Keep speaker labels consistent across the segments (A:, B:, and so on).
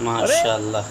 A: ماشاء اللہ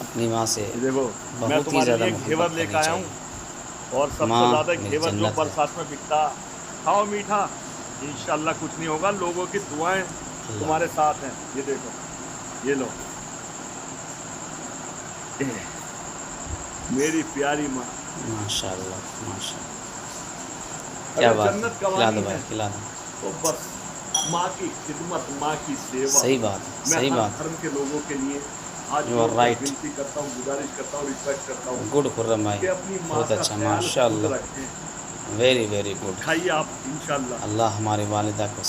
A: اپنی ماں سے
B: یہ دیکھو میں
A: بہت ہی
B: تمہارے
A: زیادہ
B: لیے گھیور
A: محبت
B: لے کے
A: کرنی
B: آیا ہوں
A: چاہیے.
B: اور سب سے
A: ماں
B: زیادہ
A: میری
B: گھیور جو
A: جنت ہے.
B: برسات میں بکتا کھاؤ میٹھا انشاءاللہ کچھ نہیں ہوگا لوگوں کی دعائیں
A: اللہ
B: تمہارے ساتھ ہیں یہ دیکھو یہ لو میری پیاری ماں
A: ماشاء اللہ ماشاء اللہ. کیا
B: اگر
A: بات ہے.
B: جنت
A: کھلا دو
B: کمانی
A: بھائی
B: ہے
A: کھلا دو.
B: تو بس ماں کی خدمت ماں کی سیوا
A: صحیح بات ہے
B: میں
A: صحیح
B: ہر
A: بات.
B: دھرم کے لوگوں کے لیے ہاتھ
A: یو
B: جوڑ
A: آر
B: کر
A: رائٹ.
B: ونتی کرتا ہوں گزارش کرتا ہوں ریکویسٹ کرتا ہوں
A: گڈ خرم بھائی.
B: کہ اپنی ماں
A: بہت
B: کا
A: اچھا
B: خیال
A: ماشاء
B: خود
A: اللہ.
B: رکھیں
A: ویری ویری گڈ.
B: کھائیے آپ انشاءاللہ
A: اللہ ہماری والدہ کو